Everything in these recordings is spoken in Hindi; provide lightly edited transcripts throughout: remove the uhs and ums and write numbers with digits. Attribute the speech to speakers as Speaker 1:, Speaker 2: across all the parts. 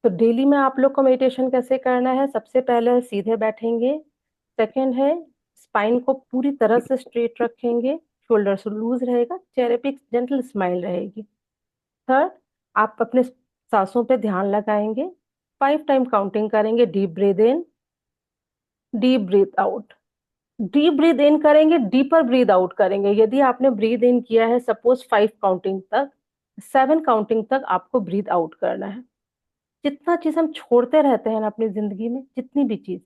Speaker 1: तो डेली में आप लोग को मेडिटेशन कैसे करना है? सबसे पहले सीधे बैठेंगे। सेकंड है, स्पाइन को पूरी तरह से स्ट्रेट रखेंगे, शोल्डर लूज रहेगा, चेहरे पे एक जेंटल स्माइल रहेगी। थर्ड, आप अपने सांसों पे ध्यान लगाएंगे। 5 टाइम काउंटिंग करेंगे। Deep breath in, deep breath out. Deep breath in करेंगे, डीपर ब्रीथ आउट करेंगे। यदि आपने ब्रीथ इन किया है सपोज 5 काउंटिंग तक, 7 काउंटिंग तक आपको ब्रीथ आउट करना है। जितना चीज हम छोड़ते रहते हैं ना अपनी जिंदगी में, जितनी भी चीज,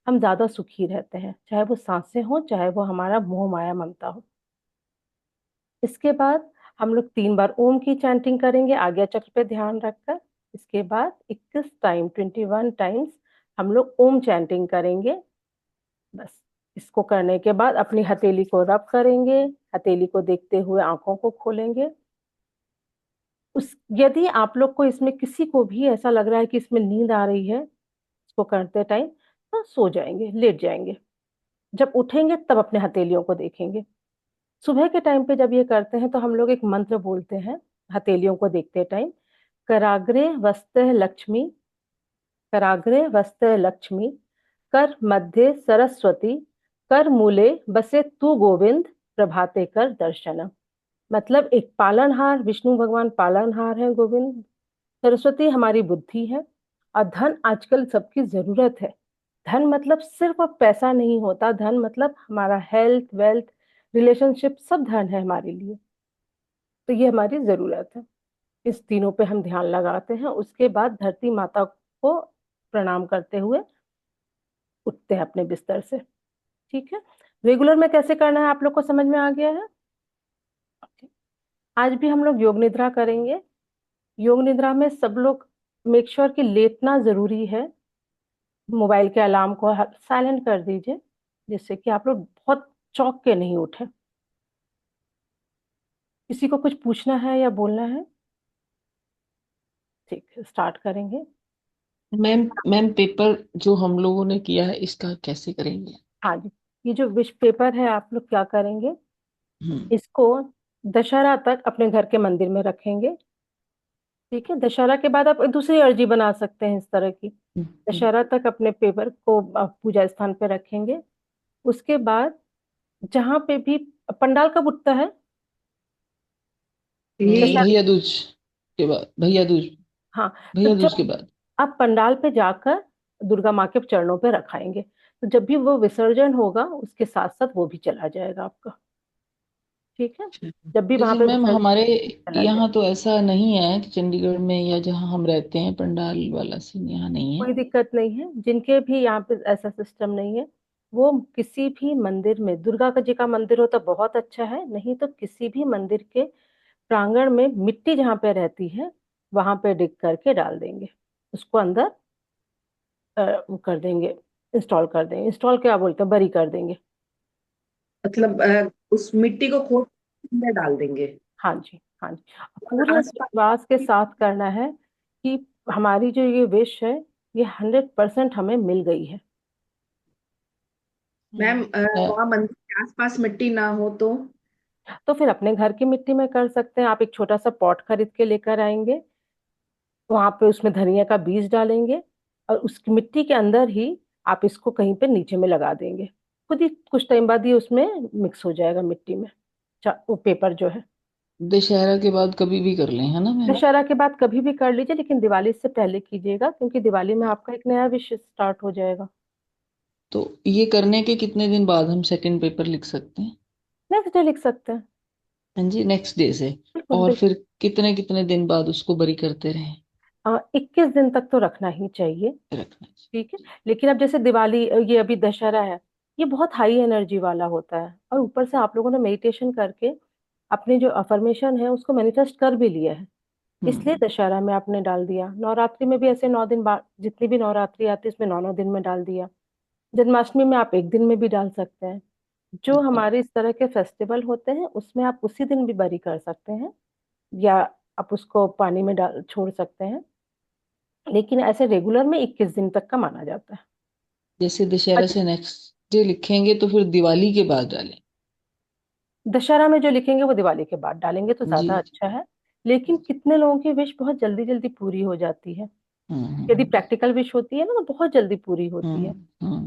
Speaker 1: हम ज्यादा सुखी रहते हैं, चाहे वो सांसें हो, चाहे वो हमारा मोह माया ममता हो। इसके बाद हम लोग 3 बार ओम की चैंटिंग करेंगे आज्ञा चक्र पे ध्यान रखकर। इसके बाद 21 टाइम, 21 टाइम्स हम लोग ओम चैंटिंग करेंगे। बस इसको करने के बाद अपनी हथेली को रब करेंगे। हथेली को देखते हुए आंखों को खोलेंगे। उस यदि आप लोग को इसमें किसी को भी ऐसा लग रहा है कि इसमें नींद आ रही है इसको करते टाइम, तो सो जाएंगे, लेट जाएंगे। जब उठेंगे तब अपने हथेलियों को देखेंगे। सुबह के टाइम पे जब ये करते हैं तो हम लोग एक मंत्र बोलते हैं हथेलियों को देखते टाइम। कराग्रे वस्ते लक्ष्मी, कराग्रे वस्ते लक्ष्मी, कर मध्य सरस्वती, कर मूले बसे तू गोविंद, प्रभाते कर दर्शनम। मतलब एक पालनहार, विष्णु भगवान पालनहार है गोविंद, सरस्वती हमारी बुद्धि है, और धन आजकल सबकी जरूरत है। धन मतलब सिर्फ अब पैसा नहीं होता, धन मतलब हमारा हेल्थ, वेल्थ, रिलेशनशिप, सब धन है हमारे लिए। तो ये हमारी जरूरत है। इस तीनों पे हम ध्यान लगाते हैं। उसके बाद धरती माता को प्रणाम करते हुए उठते हैं अपने बिस्तर से। ठीक है, रेगुलर में कैसे करना है आप लोग को समझ में आ गया है? आज भी हम लोग योग निद्रा करेंगे। योग निद्रा में सब लोग मेक श्योर कि लेटना जरूरी है। मोबाइल के अलार्म को साइलेंट कर दीजिए, जिससे कि आप लोग बहुत चौंक के नहीं उठे। किसी को कुछ पूछना है या बोलना है? ठीक है, स्टार्ट करेंगे।
Speaker 2: मैम मैम पेपर जो हम लोगों ने किया है इसका कैसे करेंगे?
Speaker 1: हाँ जी, ये जो विश पेपर है आप लोग क्या करेंगे,
Speaker 2: हम्म।
Speaker 1: इसको दशहरा तक अपने घर के मंदिर में रखेंगे। ठीक है, दशहरा के बाद आप एक दूसरी अर्जी बना सकते हैं इस तरह की।
Speaker 2: हम्म।
Speaker 1: दशहरा तक अपने पेपर को पूजा स्थान पे रखेंगे। उसके बाद जहां पे भी पंडाल कब उठता है? दशहरा।
Speaker 2: भैया दूज के बाद, भैया दूज,
Speaker 1: हाँ, तो
Speaker 2: भैया दूज के
Speaker 1: जब
Speaker 2: बाद।
Speaker 1: आप पंडाल पे जाकर दुर्गा माँ के चरणों पे रखाएंगे, तो जब भी वो विसर्जन होगा उसके साथ साथ वो भी चला जाएगा आपका। ठीक है, जब भी वहां
Speaker 2: लेकिन
Speaker 1: पे
Speaker 2: मैम
Speaker 1: विसर्जन
Speaker 2: हमारे
Speaker 1: चला जाए।
Speaker 2: यहाँ तो ऐसा नहीं है कि चंडीगढ़ में या जहाँ हम रहते हैं पंडाल वाला सीन यहाँ नहीं है।
Speaker 1: कोई दिक्कत नहीं है, जिनके भी यहाँ पे ऐसा सिस्टम नहीं है, वो किसी भी मंदिर में, दुर्गा का जी का मंदिर हो तो बहुत अच्छा है, नहीं तो किसी भी मंदिर के प्रांगण में मिट्टी जहाँ पे रहती है वहां पे डिग करके डाल देंगे, उसको अंदर वो कर देंगे, इंस्टॉल कर देंगे। इंस्टॉल क्या बोलते हैं, बरी कर देंगे।
Speaker 3: मतलब उस मिट्टी को खोद के अंदर डाल देंगे।
Speaker 1: हाँ जी, हाँ जी।
Speaker 3: और
Speaker 1: पूरे
Speaker 3: आसपास
Speaker 1: विश्वास के साथ करना है कि हमारी जो ये विश है, ये 100% हमें मिल गई है।
Speaker 3: मैम
Speaker 2: अ,
Speaker 3: वहाँ मंदिर के आसपास मिट्टी ना हो तो?
Speaker 1: तो फिर अपने घर की मिट्टी में कर सकते हैं। आप एक छोटा सा पॉट खरीद के लेकर आएंगे, वहां पे उसमें धनिया का बीज डालेंगे, और उसकी मिट्टी के अंदर ही आप इसको कहीं पे नीचे में लगा देंगे। खुद ही कुछ टाइम बाद ये उसमें मिक्स हो जाएगा मिट्टी में, वो पेपर जो है।
Speaker 2: दशहरा के बाद कभी भी कर लें, है ना मैम?
Speaker 1: दशहरा के बाद कभी भी कर लीजिए, लेकिन दिवाली से पहले कीजिएगा, क्योंकि दिवाली में आपका एक नया विश स्टार्ट हो जाएगा।
Speaker 2: तो ये करने के कितने दिन बाद हम सेकंड पेपर लिख सकते हैं?
Speaker 1: नेक्स्ट डे लिख सकते हैं।
Speaker 2: हाँ जी, नेक्स्ट डे से।
Speaker 1: बिल्कुल
Speaker 2: और
Speaker 1: बिल्कुल।
Speaker 2: फिर कितने कितने दिन बाद उसको बरी करते रहें?
Speaker 1: 21 दिन तक तो रखना ही चाहिए।
Speaker 2: रखना
Speaker 1: ठीक है,
Speaker 2: चाहिए।
Speaker 1: लेकिन अब जैसे दिवाली, ये अभी दशहरा है, ये बहुत हाई एनर्जी वाला होता है, और ऊपर से आप लोगों ने मेडिटेशन करके अपनी जो अफर्मेशन है उसको मैनिफेस्ट कर भी लिया है, इसलिए
Speaker 2: हम्म।
Speaker 1: दशहरा में आपने डाल दिया। नवरात्रि में भी ऐसे 9 दिन बाद, जितनी भी नवरात्रि आती है इसमें 9 9 दिन में डाल दिया। जन्माष्टमी में आप एक दिन में भी डाल सकते हैं। जो हमारे इस तरह के फेस्टिवल होते हैं उसमें आप उसी दिन भी बरी कर सकते हैं, या आप उसको पानी में डाल छोड़ सकते हैं, लेकिन ऐसे रेगुलर में 21 दिन तक का माना जाता है।
Speaker 2: जैसे दशहरा
Speaker 1: अच्छा,
Speaker 2: से नेक्स्ट डे लिखेंगे तो फिर दिवाली के बाद डालें?
Speaker 1: दशहरा में जो लिखेंगे वो दिवाली के बाद डालेंगे तो
Speaker 2: जी
Speaker 1: ज्यादा
Speaker 2: जी।
Speaker 1: अच्छा है। लेकिन कितने लोगों की विश बहुत जल्दी जल्दी पूरी हो जाती है। यदि
Speaker 2: हम्म
Speaker 1: प्रैक्टिकल विश होती है ना तो बहुत जल्दी पूरी होती है।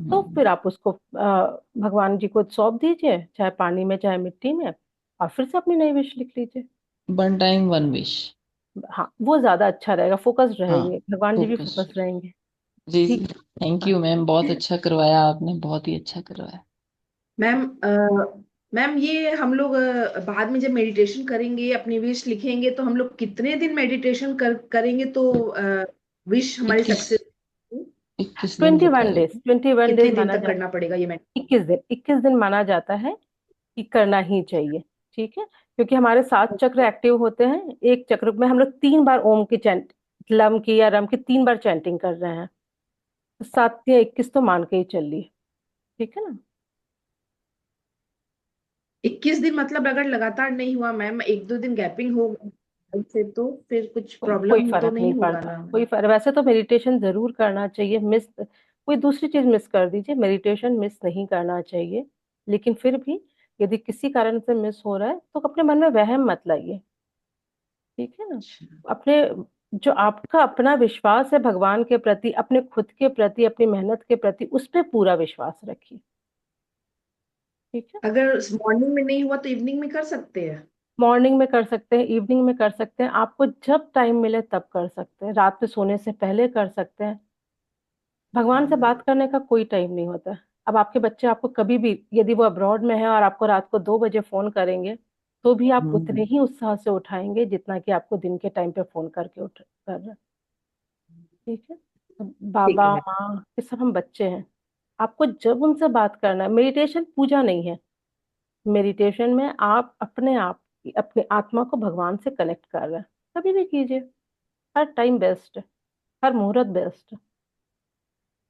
Speaker 1: तो फिर आप उसको भगवान जी को सौंप दीजिए, चाहे पानी में चाहे मिट्टी में, और फिर से अपनी नई विश लिख लीजिए।
Speaker 2: One time one wish.
Speaker 1: हाँ, वो ज्यादा अच्छा रहेगा, फोकस्ड
Speaker 2: हाँ,
Speaker 1: रहेंगे, भगवान जी भी
Speaker 2: फोकस।
Speaker 1: फोकस रहेंगे।
Speaker 2: जी जी,
Speaker 1: ठीक
Speaker 2: थैंक
Speaker 1: है।
Speaker 2: यू मैम, बहुत अच्छा करवाया आपने, बहुत ही अच्छा करवाया।
Speaker 3: मैम मैम ये हम लोग बाद में जब मेडिटेशन करेंगे अपनी विश लिखेंगे तो हम लोग कितने दिन मेडिटेशन करेंगे तो विश हमारी
Speaker 2: 21,
Speaker 3: सक्सेस?
Speaker 2: 21 दिन
Speaker 1: 21 डेज,
Speaker 2: बताइए।
Speaker 1: 21 डेज
Speaker 3: कितने दिन
Speaker 1: माना
Speaker 3: तक
Speaker 1: जाता
Speaker 3: करना पड़ेगा ये मैं?
Speaker 1: है। 21 दिन, 21 दिन माना जाता है कि करना ही चाहिए। ठीक है, क्योंकि हमारे 7 चक्र एक्टिव होते हैं। एक चक्र में हम लोग 3 बार ओम की चैंट, लम की या रम की 3 बार चैंटिंग कर रहे हैं, तो 7 या 21 तो मान के ही चलिए। ठीक है ना।
Speaker 3: 21 दिन मतलब अगर लगातार नहीं हुआ मैम, एक दो दिन गैपिंग हो से तो फिर कुछ
Speaker 1: कोई
Speaker 3: प्रॉब्लम तो
Speaker 1: फर्क नहीं
Speaker 3: नहीं होगा
Speaker 1: पड़ता,
Speaker 3: ना?
Speaker 1: कोई फर्क। वैसे तो मेडिटेशन जरूर करना चाहिए, मिस कोई दूसरी चीज मिस कर दीजिए, मेडिटेशन मिस नहीं करना चाहिए। लेकिन फिर भी यदि किसी कारण से मिस हो रहा है तो अपने मन में वहम मत लाइए। ठीक है ना।
Speaker 2: अच्छा।
Speaker 1: अपने, जो आपका अपना विश्वास है भगवान के प्रति, अपने खुद के प्रति, अपनी मेहनत के प्रति, उस पर पूरा विश्वास रखिए। ठीक है।
Speaker 3: अगर मॉर्निंग में नहीं हुआ तो इवनिंग में कर सकते हैं?
Speaker 1: मॉर्निंग में कर सकते हैं, इवनिंग में कर सकते हैं, आपको जब टाइम मिले तब कर सकते हैं, रात में सोने से पहले कर सकते हैं। भगवान से बात करने का कोई टाइम नहीं होता है। अब आपके बच्चे आपको कभी भी, यदि वो अब्रॉड में है और आपको रात को 2 बजे फोन करेंगे, तो भी आप उतने
Speaker 2: हम्म
Speaker 1: ही उत्साह से उठाएंगे जितना कि आपको दिन के टाइम पे फोन करके उठ कर रहे हैं। ठीक है। तो
Speaker 3: ठीक
Speaker 1: बाबा
Speaker 3: है मैम।
Speaker 1: माँ ये सब हम बच्चे हैं। आपको जब उनसे बात करना है, मेडिटेशन पूजा नहीं है। मेडिटेशन में आप अपने आप अपने आत्मा को भगवान से कनेक्ट कर रहे हैं। कभी भी कीजिए, हर टाइम बेस्ट है, हर मुहूर्त बेस्ट है।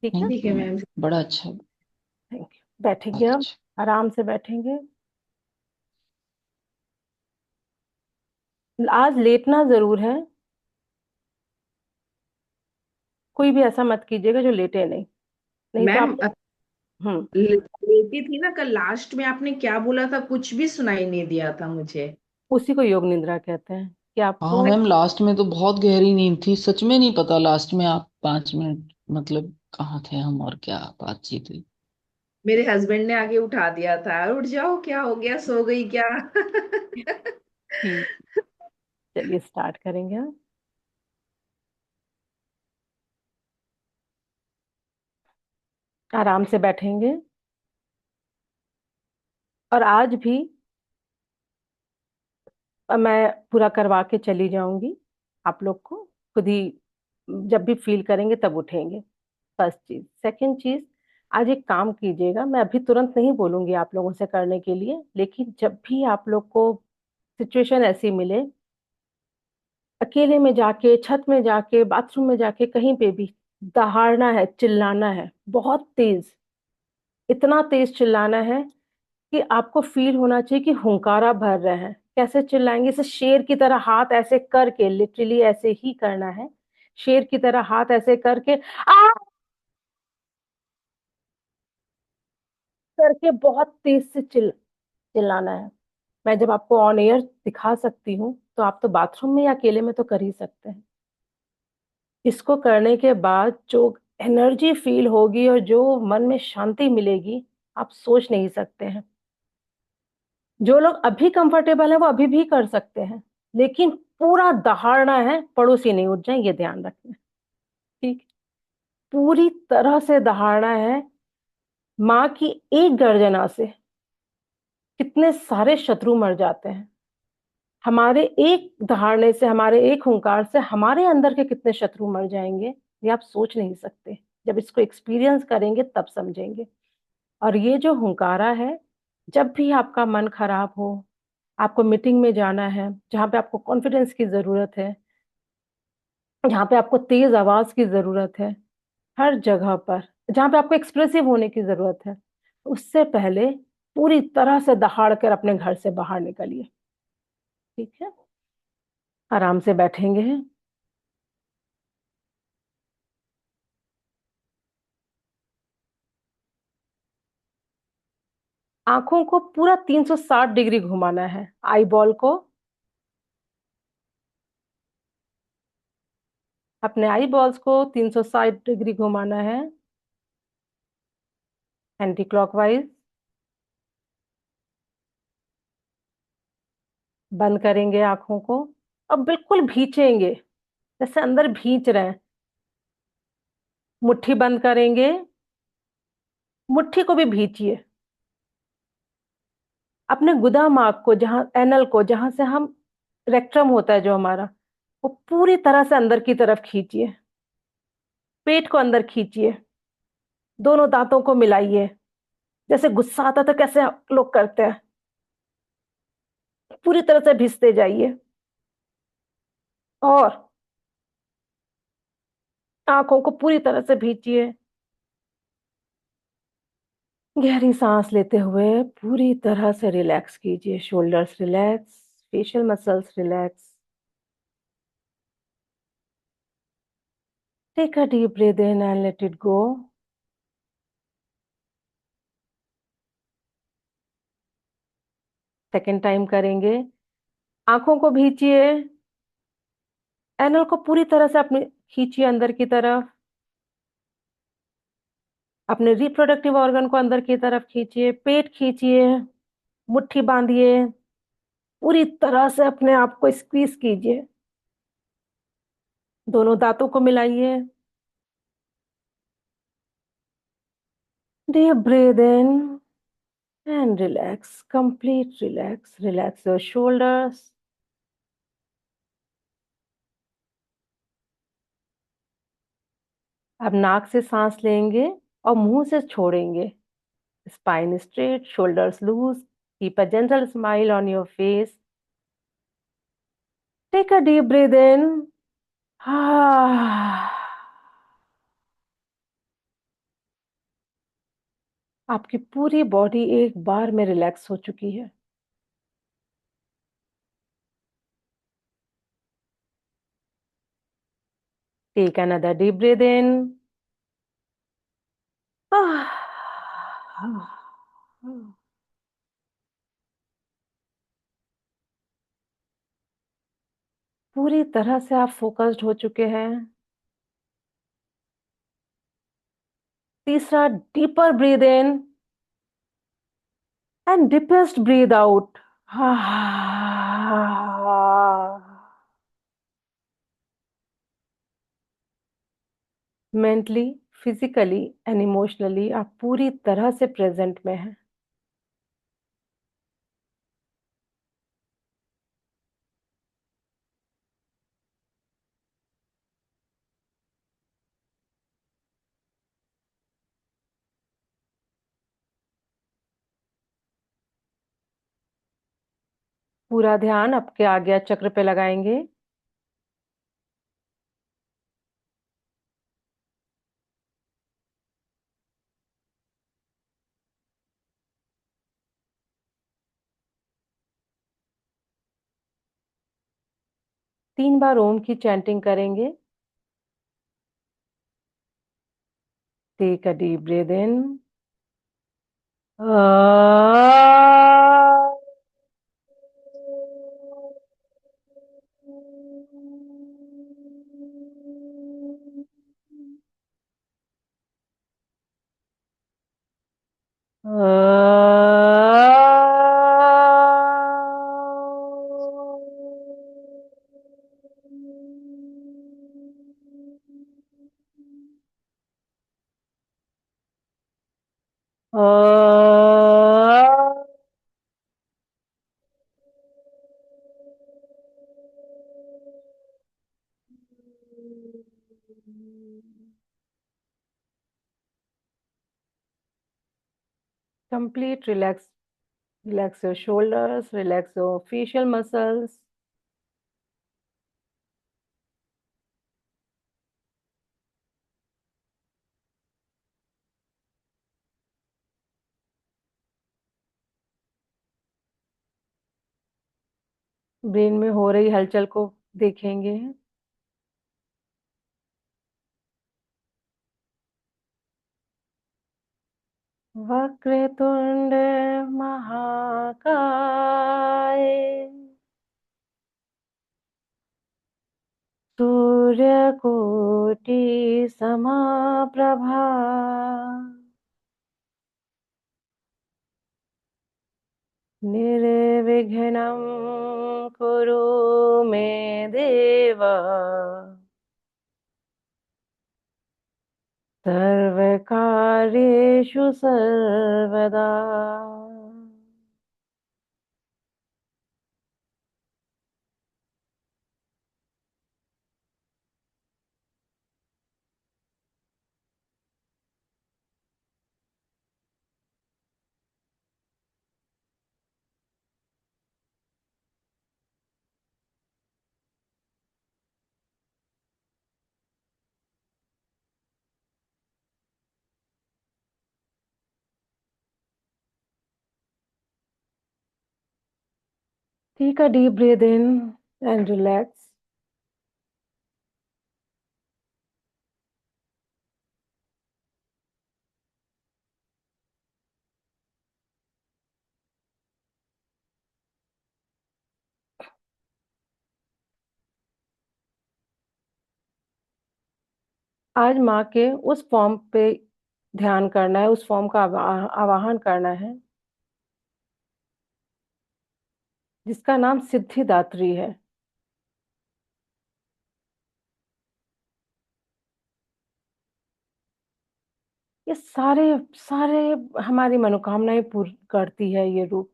Speaker 1: ठीक है।
Speaker 2: थैंक
Speaker 3: ठीक
Speaker 2: यू
Speaker 3: है
Speaker 2: मैम,
Speaker 3: मैम।
Speaker 2: बड़ा अच्छा।
Speaker 1: Thank you. बैठेंगे अब,
Speaker 2: अच्छा।
Speaker 1: आराम से बैठेंगे। आज लेटना जरूर है, कोई भी ऐसा मत कीजिएगा जो लेटे नहीं, नहीं तो
Speaker 3: मैम
Speaker 1: आप। हम्म।
Speaker 3: लेटी थी ना कल, लास्ट में आपने क्या बोला था? कुछ भी सुनाई नहीं दिया था मुझे।
Speaker 1: उसी को योग निद्रा कहते हैं कि
Speaker 2: हाँ
Speaker 1: आपको।
Speaker 2: मैम, लास्ट में तो बहुत गहरी नींद थी, सच में नहीं पता लास्ट में आप 5 मिनट मतलब कहाँ थे हम और क्या बातचीत हुई।
Speaker 3: मेरे हस्बैंड ने आगे उठा दिया था, उठ जाओ क्या हो गया, सो गई क्या?
Speaker 1: ठीक, चलिए स्टार्ट करेंगे हम। आराम से बैठेंगे, और आज भी मैं पूरा करवा के चली जाऊंगी आप लोग को। खुद ही जब भी फील करेंगे तब उठेंगे। फर्स्ट चीज। सेकंड चीज, आज एक काम कीजिएगा, मैं अभी तुरंत नहीं बोलूंगी आप लोगों से करने के लिए, लेकिन जब भी आप लोग को सिचुएशन ऐसी मिले, अकेले में जाके, छत में जाके, बाथरूम में जाके, कहीं पे भी दहाड़ना है, चिल्लाना है बहुत तेज, इतना तेज चिल्लाना है कि आपको फील होना चाहिए कि हुंकारा भर रहे हैं। कैसे चिल्लाएंगे? इसे शेर की तरह हाथ ऐसे करके, लिटरली ऐसे ही करना है, शेर की तरह हाथ ऐसे करके आ करके बहुत तेज से चिल्लाना है। मैं जब आपको ऑन एयर दिखा सकती हूँ तो आप तो बाथरूम में या अकेले में तो कर ही सकते हैं। इसको करने के बाद जो एनर्जी फील होगी और जो मन में शांति मिलेगी, आप सोच नहीं सकते हैं। जो लोग अभी कंफर्टेबल है वो अभी भी कर सकते हैं, लेकिन पूरा दहाड़ना है, पड़ोसी नहीं उठ जाए, ये ध्यान रखना है। ठीक। पूरी तरह से दहाड़ना है। माँ की एक गर्जना से कितने सारे शत्रु मर जाते हैं। हमारे एक दहाड़ने से, हमारे एक हुंकार से हमारे अंदर के कितने शत्रु मर जाएंगे, ये आप सोच नहीं सकते। जब इसको एक्सपीरियंस करेंगे तब समझेंगे। और ये जो हुंकारा है, जब भी आपका मन खराब हो, आपको मीटिंग में जाना है जहाँ पे आपको कॉन्फिडेंस की जरूरत है, जहाँ पे आपको तेज आवाज की जरूरत है, हर जगह पर जहाँ पे आपको एक्सप्रेसिव होने की जरूरत है, उससे पहले पूरी तरह से दहाड़ कर अपने घर से बाहर निकलिए। ठीक है। आराम से बैठेंगे, आंखों को पूरा 360 डिग्री घुमाना है, आई बॉल को। अपने आई बॉल्स को 360 डिग्री घुमाना है, एंटी क्लॉकवाइज। बंद करेंगे आंखों को। अब बिल्कुल भींचेंगे, जैसे अंदर भींच रहे हैं। मुट्ठी बंद करेंगे, मुट्ठी को भी भींचिए। अपने गुदामाग को, जहां एनल को, जहां से हम रेक्टम होता है जो हमारा, वो पूरी तरह से अंदर की तरफ खींचिए। पेट को अंदर खींचिए। दोनों दांतों को मिलाइए। जैसे गुस्सा आता तो कैसे लोग करते हैं, पूरी तरह से भिसते जाइए। और आंखों को पूरी तरह से भींचिए। गहरी सांस लेते हुए पूरी तरह से रिलैक्स कीजिए। Shoulders relax, facial muscles relax. Take a deep breath in and let it go. Second time करेंगे। आंखों को भींचिए, एनल को पूरी तरह से अपने खींचिए अंदर की तरफ। अपने रिप्रोडक्टिव ऑर्गन को अंदर की तरफ खींचिए। पेट खींचिए, मुट्ठी बांधिए, पूरी तरह से अपने आप को स्क्वीज कीजिए। दोनों दांतों को मिलाइए। Deep breath in and relax, complete relax. Relax your shoulders. अब नाक से सांस लेंगे और मुंह से छोड़ेंगे। Spine straight, shoulders loose. Keep a gentle smile on your face. Take a deep breath in. आपकी पूरी बॉडी एक बार में रिलैक्स हो चुकी है। Take another deep breath in. पूरी तरह से आप फोकस्ड हो चुके हैं। तीसरा, deeper breath in and deepest breath out. Mentally, physically and emotionally आप पूरी तरह से प्रेजेंट में हैं। पूरा ध्यान आपके आज्ञा चक्र पे लगाएंगे। तीन बार ओम की चैंटिंग करेंगे। Take a deep breath in. Complete relax. Relax your shoulders, relax your facial muscles. Brain में हो रही हलचल को देखेंगे। वक्रतुंड महाकाय, सूर्यकोटि समप्रभा निर्विघ्नं कुरु मे देव सर्वकार्येषु सर्वदा। Take a deep breath in and relax. आज माँ के उस फॉर्म पे ध्यान करना है, उस फॉर्म का आवाहन करना है जिसका नाम सिद्धिदात्री है। ये सारे सारे हमारी मनोकामनाएं पूरी करती है ये रूप।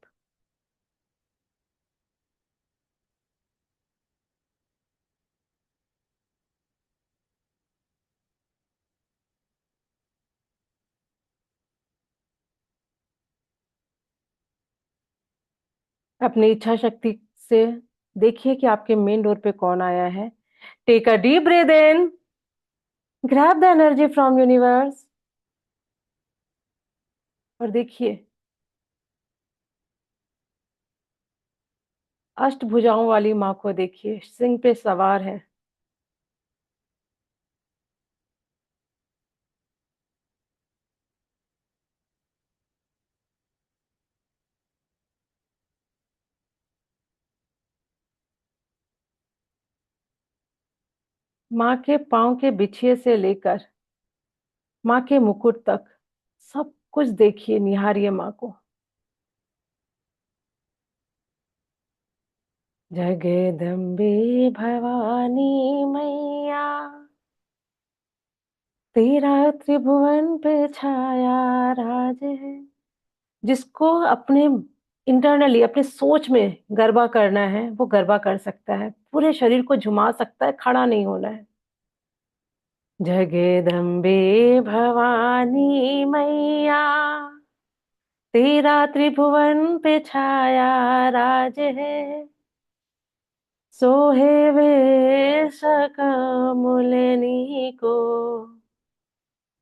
Speaker 1: अपनी इच्छा शक्ति से देखिए कि आपके मेन डोर पे कौन आया है। Take a deep breath in, grab the energy from universe और देखिए अष्टभुजाओं वाली माँ को देखिए, सिंह पे सवार है। माँ के पाँव के बिछिए से लेकर माँ के मुकुट तक सब कुछ देखिए, निहारिए माँ को। जगदम्बे भवानी मैया तेरा त्रिभुवन पे छाया राज है। जिसको अपने इंटरनली अपने सोच में गरबा करना है वो गरबा कर सकता है, पूरे शरीर को झुमा सकता है, खड़ा नहीं होना है। जगदम्बे भवानी मैया तेरा त्रिभुवन पे छाया राज है। सोहे वे सकमुलनी को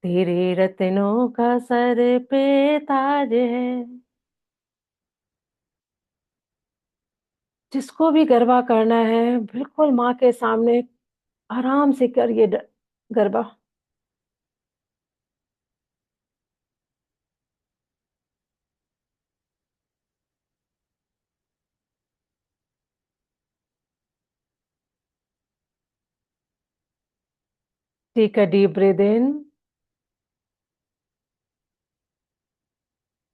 Speaker 1: तेरे रत्नों का सर पे ताज है। जिसको भी गरबा करना है बिल्कुल माँ के सामने आराम से करिए garba. Take a deep breath in.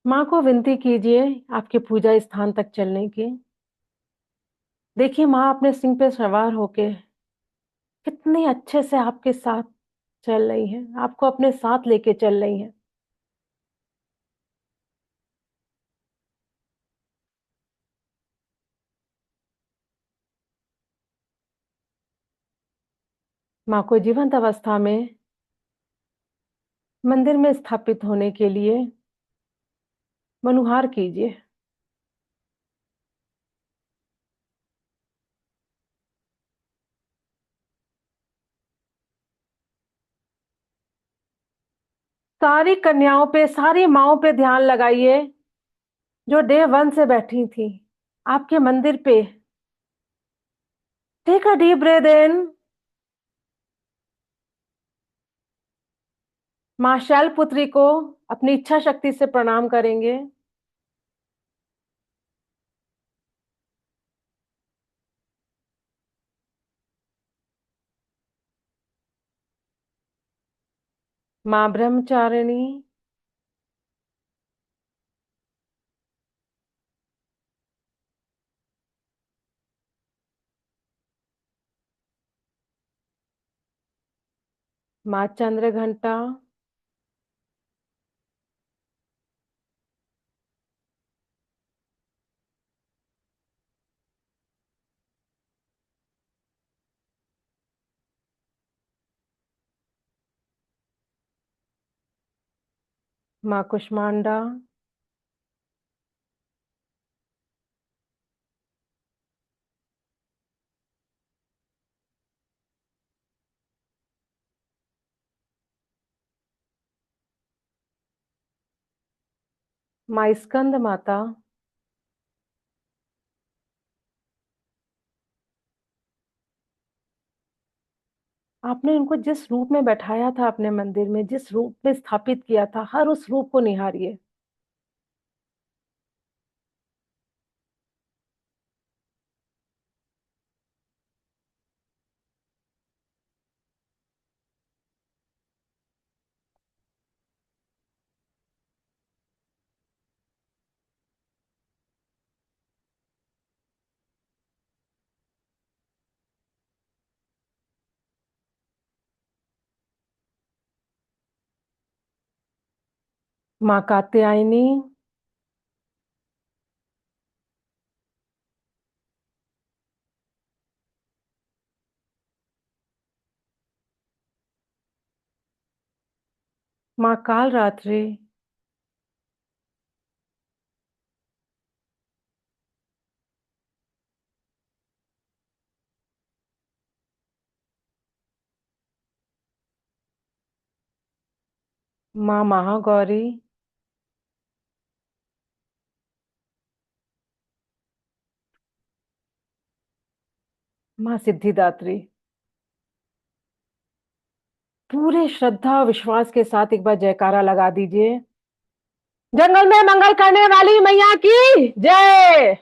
Speaker 1: माँ को विनती कीजिए आपके पूजा स्थान तक चलने की। देखिए माँ अपने सिंह पे सवार होके कितने अच्छे से आपके साथ चल रही है, आपको अपने साथ लेके चल रही है। माँ को जीवंत अवस्था में मंदिर में स्थापित होने के लिए मनुहार कीजिए। सारी कन्याओं पे, सारी माँओं पे ध्यान लगाइए जो डे 1 से बैठी थी आपके मंदिर पे। Take a deep breath in. माँ शैलपुत्री को अपनी इच्छा शक्ति से प्रणाम करेंगे। माँ ब्रह्मचारिणी, माँ चंद्रघंटा, माँ कुष्मांडा, माँ स्कंद माता, आपने इनको जिस रूप में बैठाया था अपने मंदिर में, जिस रूप में स्थापित किया था, हर उस रूप को निहारिए। माँ कात्यायनी, माँ कालरात्रि, माँ महागौरी, माँ सिद्धिदात्री। पूरे श्रद्धा और विश्वास के साथ एक बार जयकारा लगा दीजिए। जंगल में मंगल करने वाली मैया की जय।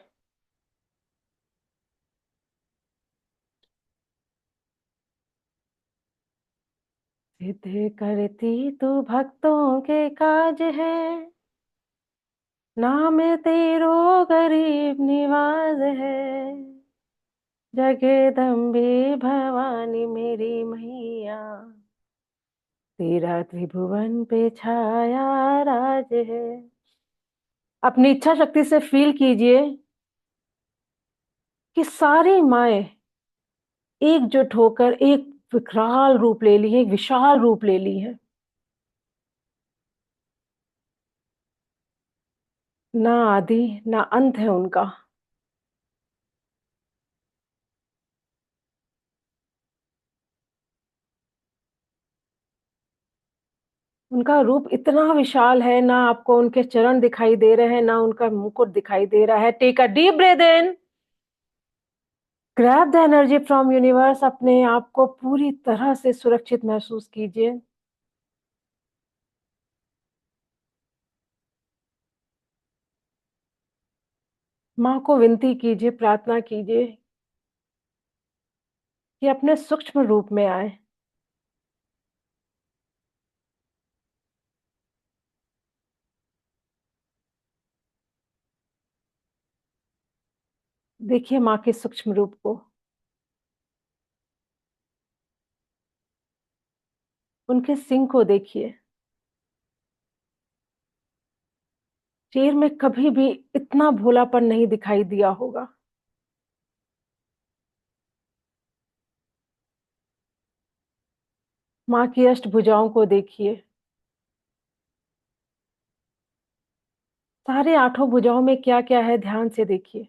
Speaker 1: सिद्ध करती तू भक्तों के काज है, नाम तेरो गरीब निवाज है। जगदम्बे भवानी मेरी मैया, तेरा त्रिभुवन पे छाया राज है। अपनी इच्छा शक्ति से फील कीजिए कि सारी माएं एकजुट होकर एक विकराल रूप ले ली है, एक विशाल रूप ले ली है। ना आदि ना अंत है उनका। उनका रूप इतना विशाल है, ना आपको उनके चरण दिखाई दे रहे हैं, ना उनका मुकुट दिखाई दे रहा है। Take a deep breath in, grab the energy from universe. अपने आप को पूरी तरह से सुरक्षित महसूस कीजिए। माँ को विनती कीजिए, प्रार्थना कीजिए कि अपने सूक्ष्म रूप में आए। देखिए माँ के सूक्ष्म रूप को, उनके सिंह को देखिए। शेर में कभी भी इतना भोलापन नहीं दिखाई दिया होगा। माँ की अष्टभुजाओं को देखिए। सारे आठों भुजाओं में क्या क्या है, ध्यान से देखिए।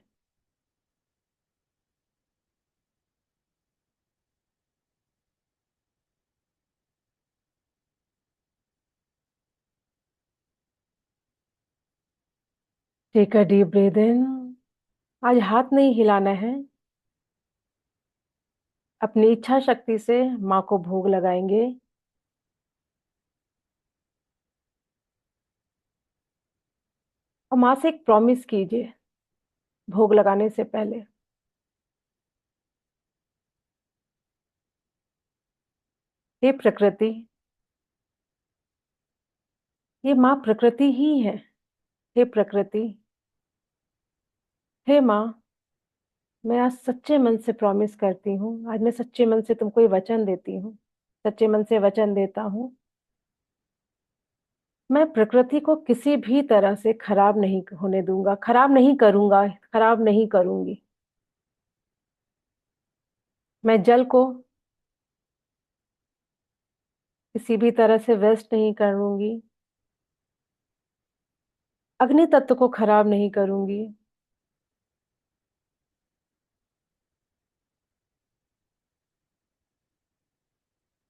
Speaker 1: टेक अ डीप ब्रीथ इन। आज हाथ नहीं हिलाना है। अपनी इच्छा शक्ति से माँ को भोग लगाएंगे। और माँ से एक प्रॉमिस कीजिए भोग लगाने से पहले। हे प्रकृति, ये माँ प्रकृति ही है। हे प्रकृति, हे माँ, मैं आज सच्चे मन से प्रॉमिस करती हूँ, आज मैं सच्चे मन से तुमको ये वचन देती हूँ, सच्चे मन से वचन देता हूँ, मैं प्रकृति को किसी भी तरह से खराब नहीं होने दूंगा, खराब नहीं करूंगा, खराब नहीं करूंगी। मैं जल को किसी भी तरह से वेस्ट नहीं करूंगी, अग्नि तत्व को खराब नहीं करूंगी,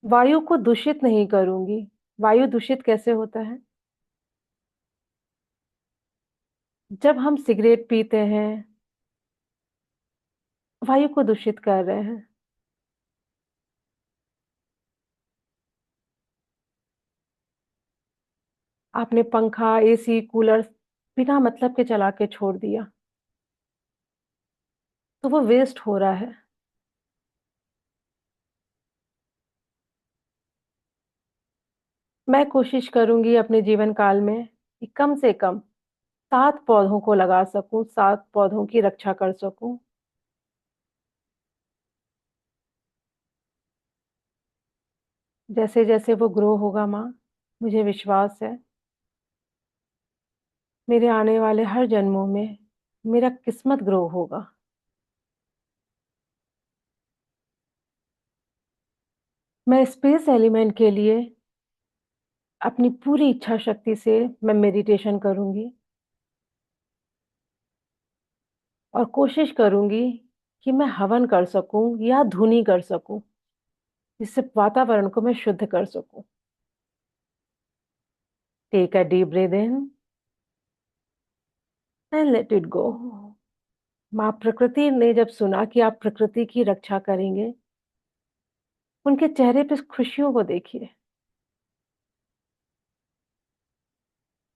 Speaker 1: वायु को दूषित नहीं करूंगी। वायु दूषित कैसे होता है? जब हम सिगरेट पीते हैं, वायु को दूषित कर रहे हैं। आपने पंखा, एसी, कूलर बिना मतलब के चला के छोड़ दिया, तो वो वेस्ट हो रहा है। मैं कोशिश करूंगी अपने जीवन काल में कि कम से कम 7 पौधों को लगा सकूं, 7 पौधों की रक्षा कर सकूं। जैसे जैसे वो ग्रो होगा माँ, मुझे विश्वास है मेरे आने वाले हर जन्मों में मेरा किस्मत ग्रो होगा। मैं स्पेस एलिमेंट के लिए अपनी पूरी इच्छा शक्ति से मैं मेडिटेशन करूंगी और कोशिश करूंगी कि मैं हवन कर सकूं या धुनी कर सकूं, जिससे वातावरण को मैं शुद्ध कर सकूं। Take a deep breath in and let it go. माँ प्रकृति ने जब सुना कि आप प्रकृति की रक्षा करेंगे, उनके चेहरे पे खुशियों को देखिए।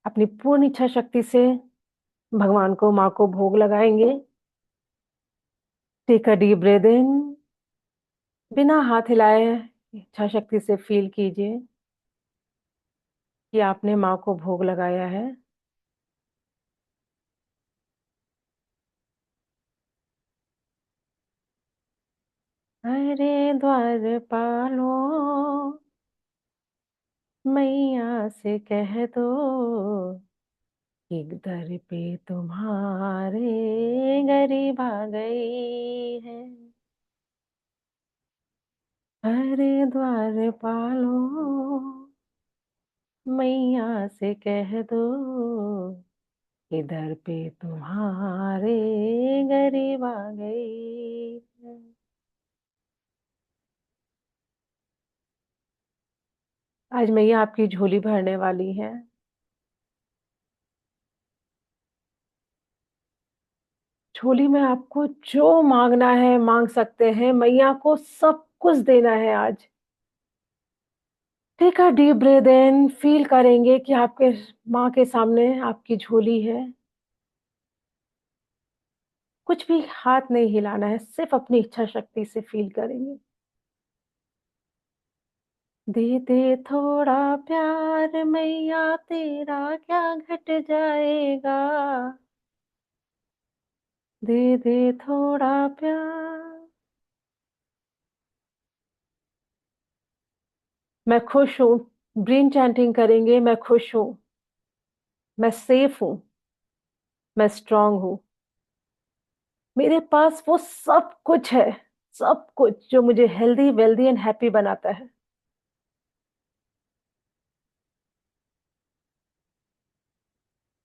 Speaker 1: अपनी पूर्ण इच्छा शक्ति से भगवान को, माँ को भोग लगाएंगे। टेक अ डीप ब्रीथ इन, बिना हाथ हिलाए इच्छा शक्ति से फील कीजिए कि आपने माँ को भोग लगाया है। अरे द्वारपालो, मैया से कह दो एक दर पे तुम्हारे गरीब आ गई है। अरे द्वारपालो, मैया से कह दो इधर पे तुम्हारे गरीब आ गई है। आज मैया आपकी झोली भरने वाली है। झोली में आपको जो मांगना है मांग सकते हैं, मैया को सब कुछ देना है आज। Take a deep breath in, feel करेंगे कि आपके माँ के सामने आपकी झोली है। कुछ भी हाथ नहीं हिलाना है, सिर्फ अपनी इच्छा शक्ति से फील करेंगे। दे दे थोड़ा प्यार मैया, तेरा क्या घट जाएगा। दे दे थोड़ा प्यार। मैं खुश हूँ। ब्रेन चैंटिंग करेंगे, मैं खुश हूँ, मैं सेफ हूँ, मैं स्ट्रांग हूँ, मेरे पास वो सब कुछ है, सब कुछ जो मुझे हेल्दी, वेल्दी एंड हैप्पी बनाता है।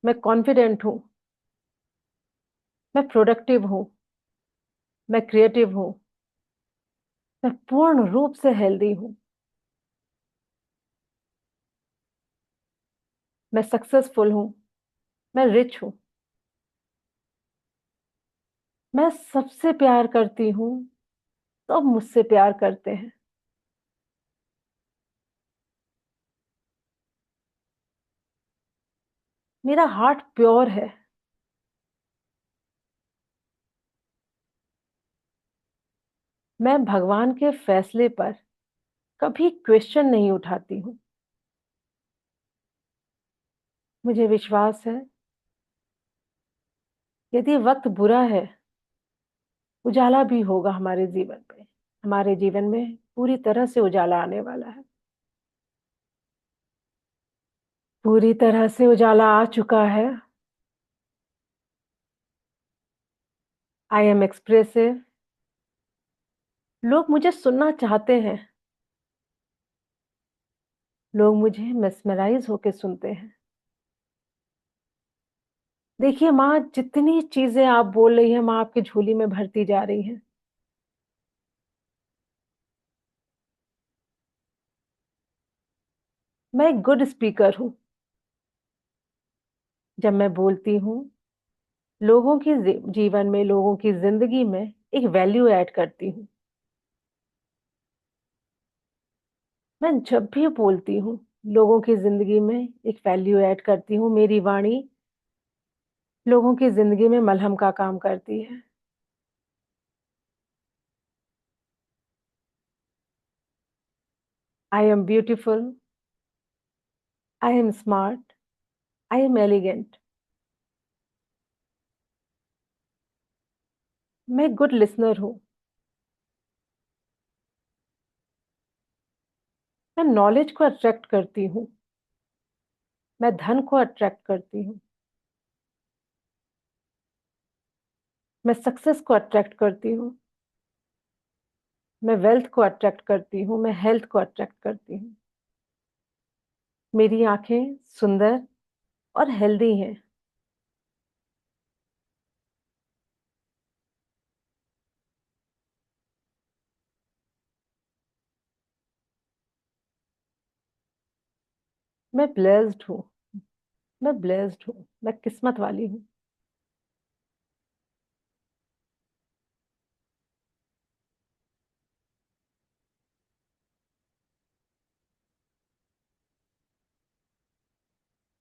Speaker 1: मैं कॉन्फिडेंट हूँ, मैं प्रोडक्टिव हूँ, मैं क्रिएटिव हूँ, मैं पूर्ण रूप से हेल्दी हूँ, मैं सक्सेसफुल हूँ, मैं रिच हूँ, मैं सबसे प्यार करती हूँ, सब मुझसे प्यार करते हैं। मेरा हार्ट प्योर है। मैं भगवान के फैसले पर कभी क्वेश्चन नहीं उठाती हूँ। मुझे विश्वास है यदि वक्त बुरा है, उजाला भी होगा हमारे जीवन में। हमारे जीवन में पूरी तरह से उजाला आने वाला है। पूरी तरह से उजाला आ चुका है। I am expressive. लोग मुझे सुनना चाहते हैं। लोग मुझे मेस्मराइज होके सुनते हैं। देखिए माँ, जितनी चीजें आप बोल रही हैं, माँ आपकी झोली में भरती जा रही हैं। मैं एक गुड स्पीकर हूँ। जब मैं बोलती हूँ, लोगों की जीवन में, लोगों की जिंदगी में एक वैल्यू ऐड करती हूँ। मैं जब भी बोलती हूँ, लोगों की जिंदगी में एक वैल्यू ऐड करती हूँ। मेरी वाणी लोगों की जिंदगी में मलहम का काम करती है। I am beautiful. I am smart. I am elegant. मैं गुड लिसनर हूँ। मैं नॉलेज को अट्रैक्ट करती हूँ। मैं धन को अट्रैक्ट करती हूँ। मैं सक्सेस को अट्रैक्ट करती हूँ। मैं वेल्थ को अट्रैक्ट करती हूँ। मैं हेल्थ को अट्रैक्ट करती हूँ। मेरी आंखें सुंदर और हेल्दी हैं। मैं ब्लेस्ड हूँ। मैं ब्लेस्ड हूँ। मैं किस्मत वाली हूँ।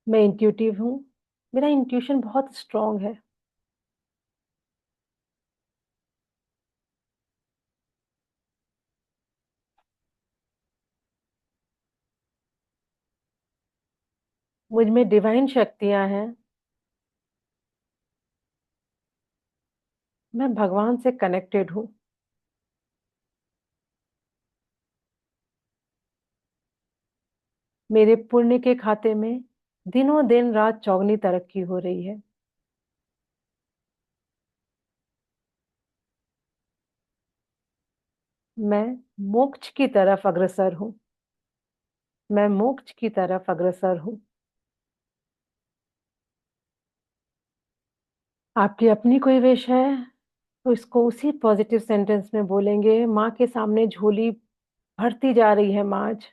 Speaker 1: मैं इंट्यूटिव हूँ। मेरा इंट्यूशन बहुत स्ट्रांग है। मुझ में डिवाइन शक्तियां हैं। मैं भगवान से कनेक्टेड हूँ। मेरे पुण्य के खाते में दिनों दिन रात चौगनी तरक्की हो रही है। मैं मोक्ष की तरफ अग्रसर हूँ। मैं मोक्ष की तरफ अग्रसर हूँ। आपकी अपनी कोई विश है तो इसको उसी पॉजिटिव सेंटेंस में बोलेंगे। माँ के सामने झोली भरती जा रही है माँ आज।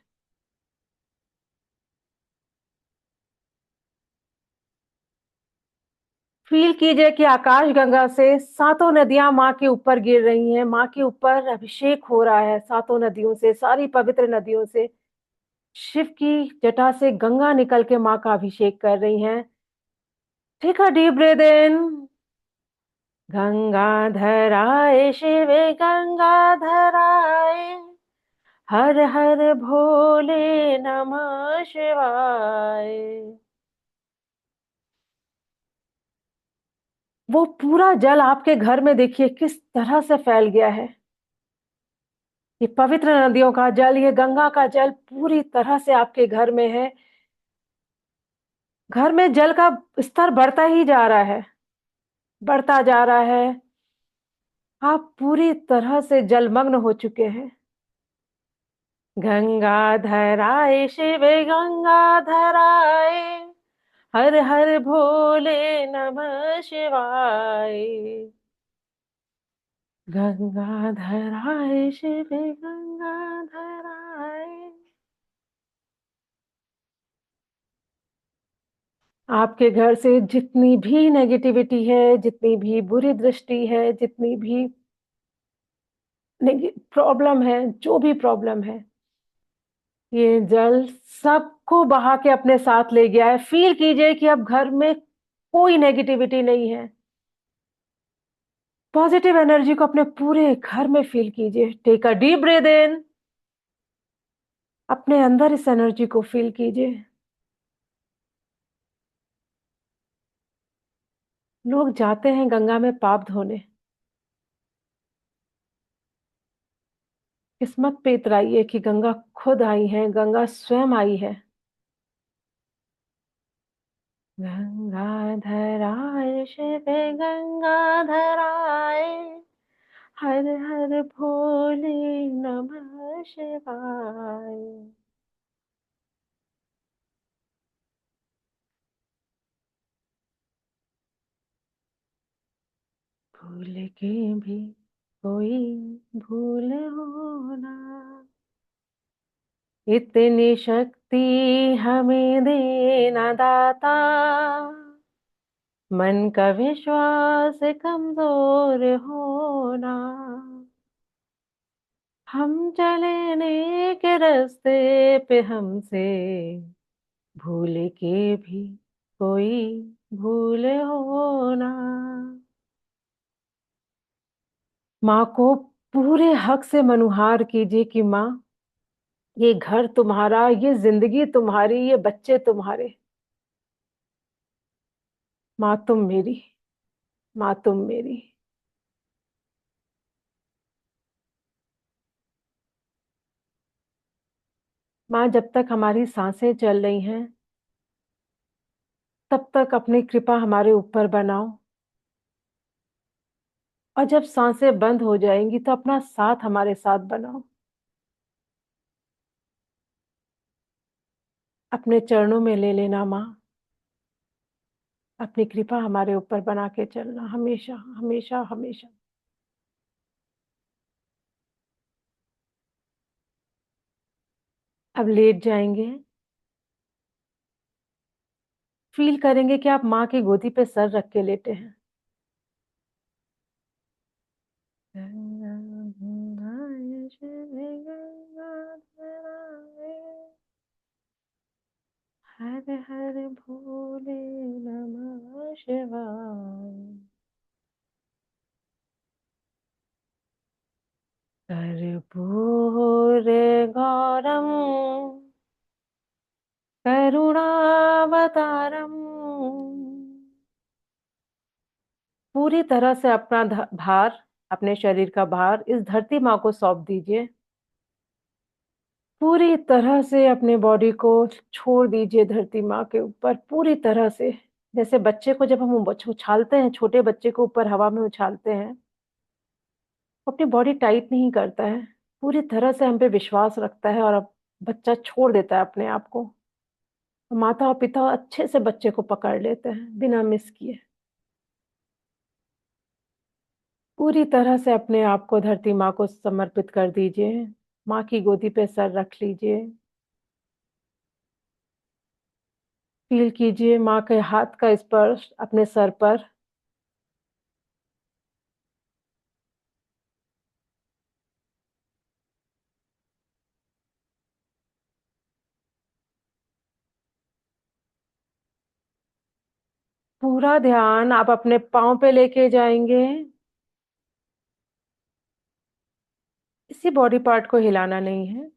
Speaker 1: फील कीजिए कि आकाश गंगा से सातों नदियां माँ के ऊपर गिर रही हैं। माँ के ऊपर अभिषेक हो रहा है सातों नदियों से, सारी पवित्र नदियों से। शिव की जटा से गंगा निकल के माँ का अभिषेक कर रही हैं। टेक अ डीप ब्रीथ इन। गंगाधराय शिव गंगाधराय, हर हर भोले नमः शिवाय। वो पूरा जल आपके घर में देखिए किस तरह से फैल गया है। ये पवित्र नदियों का जल, ये गंगा का जल पूरी तरह से आपके घर में है। घर में जल का स्तर बढ़ता ही जा रहा है, बढ़ता जा रहा है। आप पूरी तरह से जलमग्न हो चुके हैं। गंगाधराय शिव गंगाधराय, हर हर भोले नमः शिवाय। गंगाधराय शिव गंगाधराय। आपके घर से जितनी भी नेगेटिविटी है, जितनी भी बुरी दृष्टि है, जितनी भी प्रॉब्लम है, जो भी प्रॉब्लम है, ये जल सबको बहा के अपने साथ ले गया है। फील कीजिए कि अब घर में कोई नेगेटिविटी नहीं है। पॉजिटिव एनर्जी को अपने पूरे घर में फील कीजिए। टेक अ डीप ब्रीथ इन। अपने अंदर इस एनर्जी को फील कीजिए। लोग जाते हैं गंगा में पाप धोने, किस्मत पे इतराइए कि गंगा खुद आई है, गंगा स्वयं आई है। गंगाधराय शिव गंगाधराय, हर हर भोले नमः शिवाय। भूल के भी कोई भूल होना, इतनी शक्ति हमें देना दाता, मन का विश्वास कमजोर होना। हम चले नेक रास्ते पे हमसे भूल के भी कोई भूल होना। माँ को पूरे हक से मनुहार कीजिए कि माँ, ये घर तुम्हारा, ये जिंदगी तुम्हारी, ये बच्चे तुम्हारे। माँ तुम मेरी, माँ तुम मेरी। माँ जब तक हमारी सांसें चल रही हैं तब तक अपनी कृपा हमारे ऊपर बनाओ, और जब सांसें बंद हो जाएंगी तो अपना साथ हमारे साथ बनाओ। अपने चरणों में ले लेना माँ, अपनी कृपा हमारे ऊपर बना के चलना हमेशा हमेशा हमेशा। अब लेट जाएंगे, फील करेंगे कि आप माँ की गोदी पे सर रख के लेटे हैं। हर हर भोले नमः शिवाय। कर्पूर गौरम करुणावतारम। पूरी तरह से अपना भार, अपने शरीर का भार इस धरती माँ को सौंप दीजिए। पूरी तरह से अपने बॉडी को छोड़ दीजिए धरती माँ के ऊपर, पूरी तरह से। जैसे बच्चे को जब हम उछालते हैं, छोटे बच्चे को ऊपर हवा में उछालते हैं, वो अपनी बॉडी टाइट नहीं करता है, पूरी तरह से हम पे विश्वास रखता है और अब बच्चा छोड़ देता है अपने आप को। माता और पिता अच्छे से बच्चे को पकड़ लेते हैं बिना मिस किए। पूरी तरह से अपने आप को धरती माँ को समर्पित कर दीजिए। माँ की गोदी पे सर रख लीजिए। फील कीजिए माँ के हाथ का स्पर्श अपने सर पर। पूरा ध्यान आप अपने पाँव पे लेके जाएंगे। इसी बॉडी पार्ट को हिलाना नहीं है।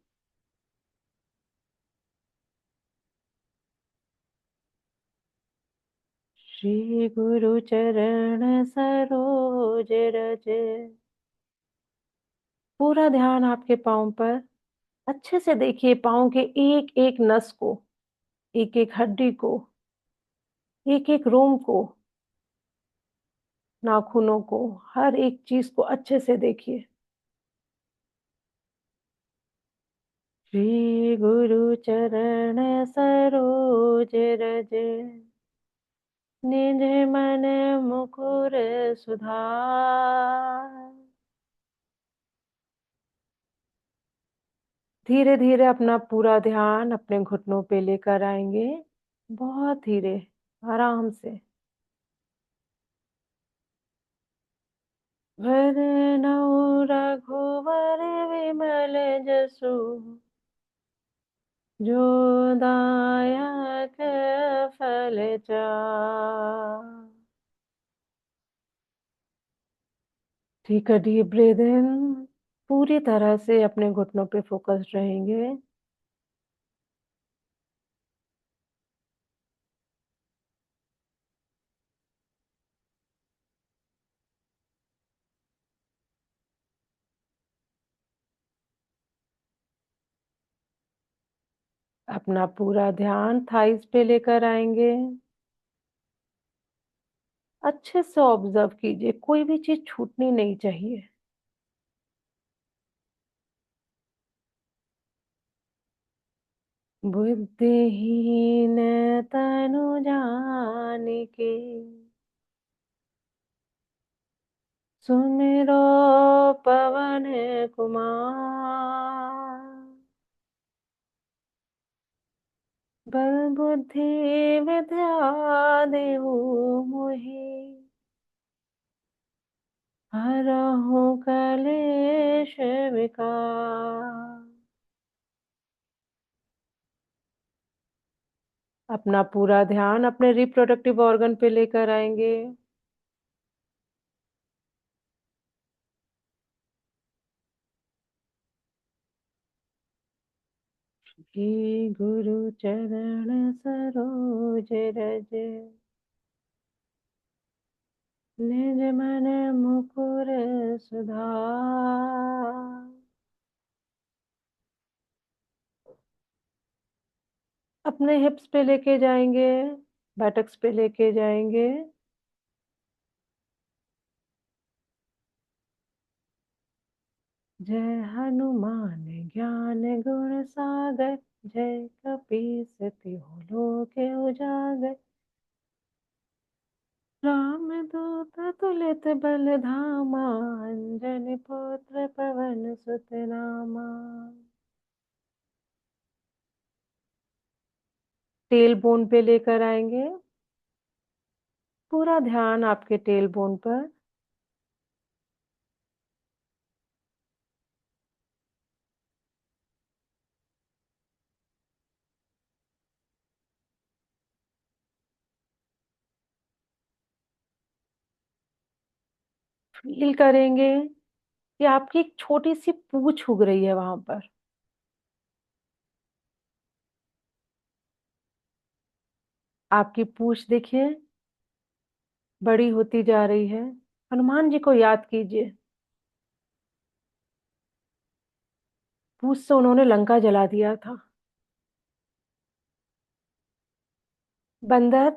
Speaker 1: श्री गुरु चरण सरोज रज। पूरा ध्यान आपके पाँव पर। अच्छे से देखिए पाँव के एक एक नस को, एक एक हड्डी को, एक एक रोम को, नाखूनों को, हर एक चीज को अच्छे से देखिए। श्री गुरु चरण सरोज रज, निज मन मुकुर सुधार। धीरे धीरे अपना पूरा ध्यान अपने घुटनों पे लेकर आएंगे, बहुत धीरे, आराम से। वरनौ रघुवर विमल जसु, जो दायक फल चार। ठीक है, डीप ब्रीथ इन। पूरी तरह से अपने घुटनों पे फोकस रहेंगे। अपना पूरा ध्यान थाइस पे लेकर आएंगे। अच्छे से ऑब्जर्व कीजिए, कोई भी चीज छूटनी नहीं चाहिए। बुद्धिहीन तनु जानिके, सुमिरो पवन कुमार। बल बुद्धि विद्या देहु मोहि, हरहु कलेश विकार। अपना पूरा ध्यान अपने रिप्रोडक्टिव ऑर्गन पे लेकर आएंगे। श्री गुरु चरण सरोज रज, निज मन मुकुर सुधार। अपने हिप्स पे लेके जाएंगे, बैटक्स पे लेके जाएंगे। जय हनुमान ज्ञान गुण सागर, जय कपीस तिहु लोक उजागर। राम दूत तुलित बल धामा, अंजनी पुत्र पवन सुत नामा। टेल बोन पे लेकर आएंगे, पूरा ध्यान आपके टेल बोन पर। फील करेंगे कि आपकी एक छोटी सी पूंछ उग रही है वहां पर। आपकी पूंछ देखिए बड़ी होती जा रही है। हनुमान जी को याद कीजिए, पूंछ से उन्होंने लंका जला दिया था। बंदर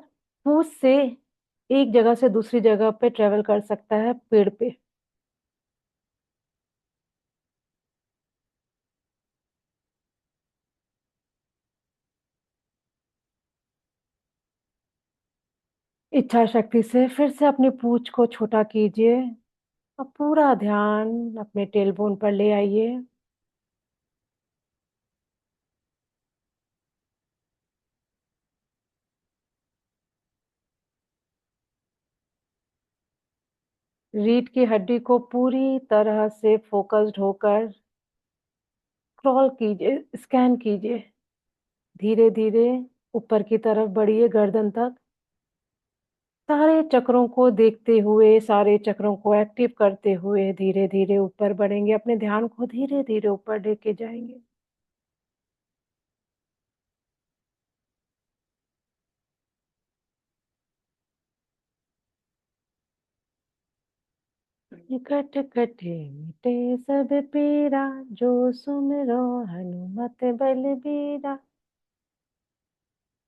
Speaker 1: पूंछ से एक जगह से दूसरी जगह पे ट्रेवल कर सकता है पेड़ पे। इच्छा शक्ति से फिर से अपनी पूंछ को छोटा कीजिए और पूरा ध्यान अपने टेलबोन पर ले आइए। रीढ़ की हड्डी को पूरी तरह से फोकस्ड होकर क्रॉल कीजिए, स्कैन कीजिए। धीरे धीरे ऊपर की तरफ बढ़िए गर्दन तक, सारे चक्रों को देखते हुए, सारे चक्रों को एक्टिव करते हुए धीरे धीरे ऊपर बढ़ेंगे। अपने ध्यान को धीरे धीरे ऊपर लेके जाएंगे। कट कटे मिटे सब पीरा, जो सुमिरो हनुमत बलबीरा।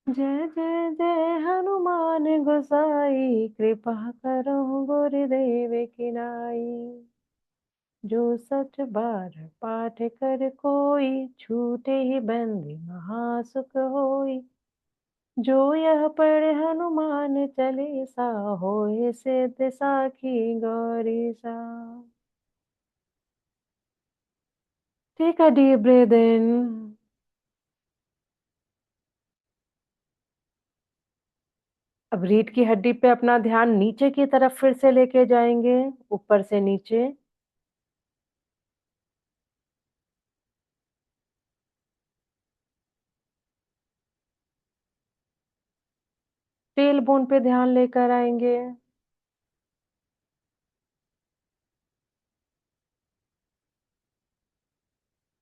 Speaker 1: जय जय जय हनुमान गोसाई, कृपा करो गुरुदेव की नाई। जो सच बार पाठ कर कोई, छूटे ही बंदी महासुख होई। जो यह पढ़े हनुमान चालीसा, होए सिद्ध साखी गौरी सा। टेक अ डीप ब्रीथ इन। अब रीढ़ की हड्डी पे अपना ध्यान नीचे की तरफ फिर से लेके जाएंगे, ऊपर से नीचे। टेल बोन पे ध्यान लेकर आएंगे।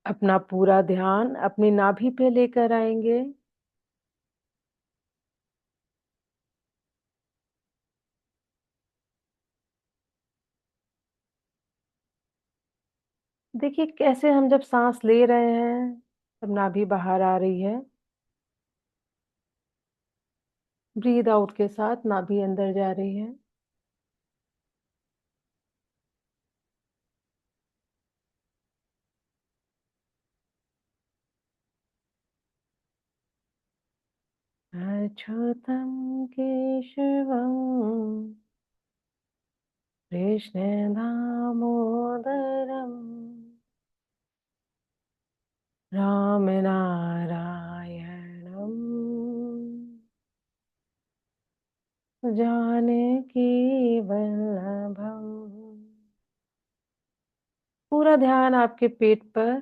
Speaker 1: अपना पूरा ध्यान अपनी नाभि पे लेकर आएंगे। देखिए कैसे हम जब सांस ले रहे हैं तब नाभि बाहर आ रही है। ब्रीद आउट के साथ नाभि अंदर जा रही है। अच्युतं केशवं कृष्णदामोदरं रामनारायणं जानकीवल्लभम्। पूरा ध्यान आपके पेट पर।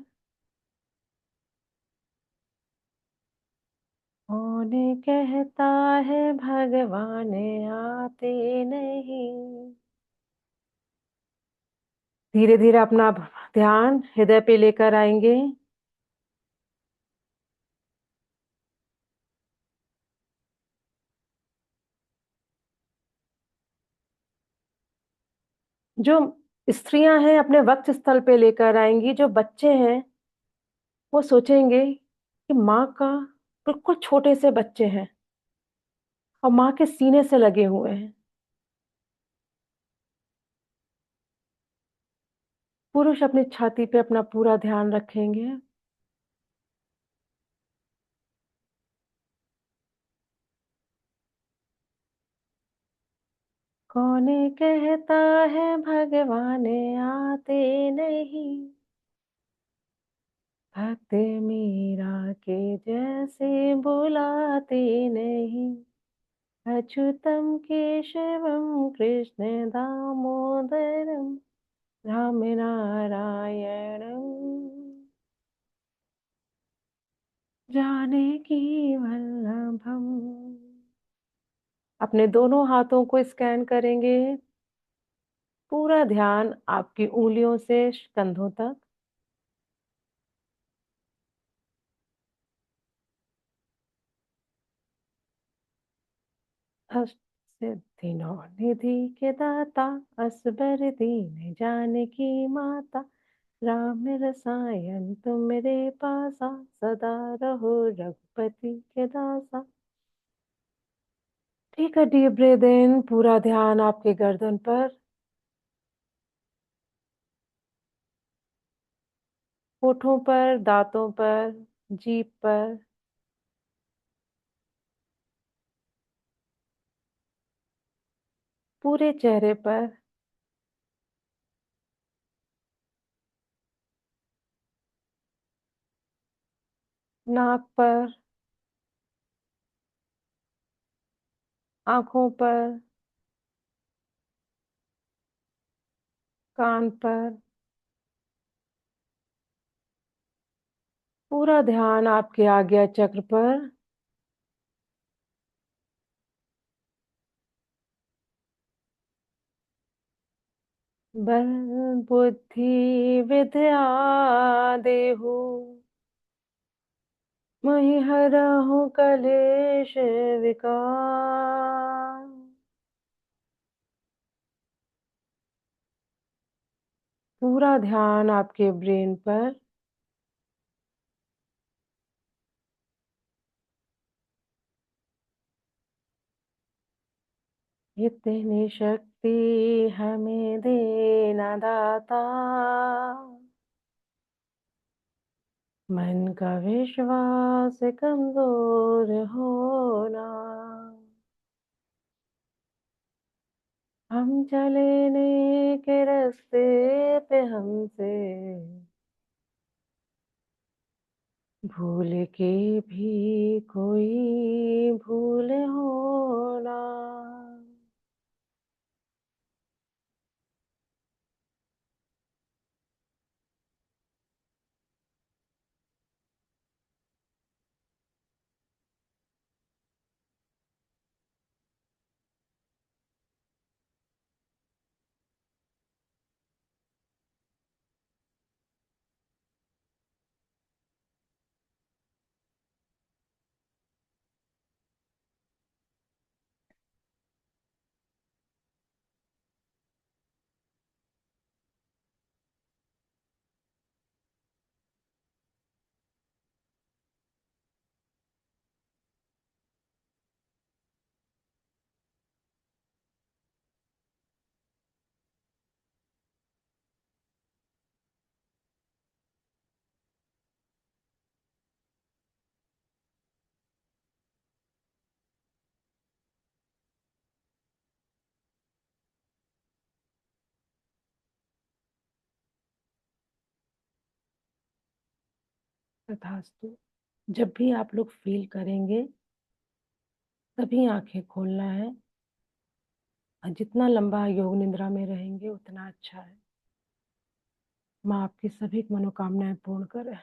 Speaker 1: कौन कहता है भगवान आते नहीं। धीरे धीरे अपना ध्यान हृदय पे लेकर आएंगे। जो स्त्रियां हैं अपने वक्ष स्थल पे लेकर आएंगी। जो बच्चे हैं वो सोचेंगे कि माँ का बिल्कुल छोटे से बच्चे हैं और माँ के सीने से लगे हुए हैं। पुरुष अपनी छाती पे अपना पूरा ध्यान रखेंगे। कौन कहता है भगवान आते नहीं। भक्त मीरा के जैसे बुलाते नहीं। अच्युतम केशवम कृष्ण दामोदरम राम नारायणम जानकी वल्लभम। अपने दोनों हाथों को स्कैन करेंगे। पूरा ध्यान आपकी उंगलियों से कंधों तक। अष्ट सिद्धि नौ निधि के दाता असबर दीन जानकी माता राम रसायन तुमरे पासा सदा रहो रघुपति के दासा। ठीक है, डीप ब्रीद इन। पूरा ध्यान आपके गर्दन पर, होठों पर, दांतों पर, जीभ पर, पूरे चेहरे पर। नाक पर, आंखों पर, कान पर। पूरा ध्यान आपके आज्ञा चक्र पर। बल बुद्धि विद्या देहु महि हरहु कलेश विकार। पूरा ध्यान आपके ब्रेन पर। इतनी शक्ति हमें देना दाता मन का विश्वास कमजोर होना। हम चले नेक के रास्ते पे हमसे भूल के भी कोई भूल होना। तथास्तु। जब भी आप लोग फील करेंगे तभी आंखें खोलना है, और जितना लंबा योग निद्रा में रहेंगे उतना अच्छा है। माँ आपकी सभी मनोकामनाएं पूर्ण करे।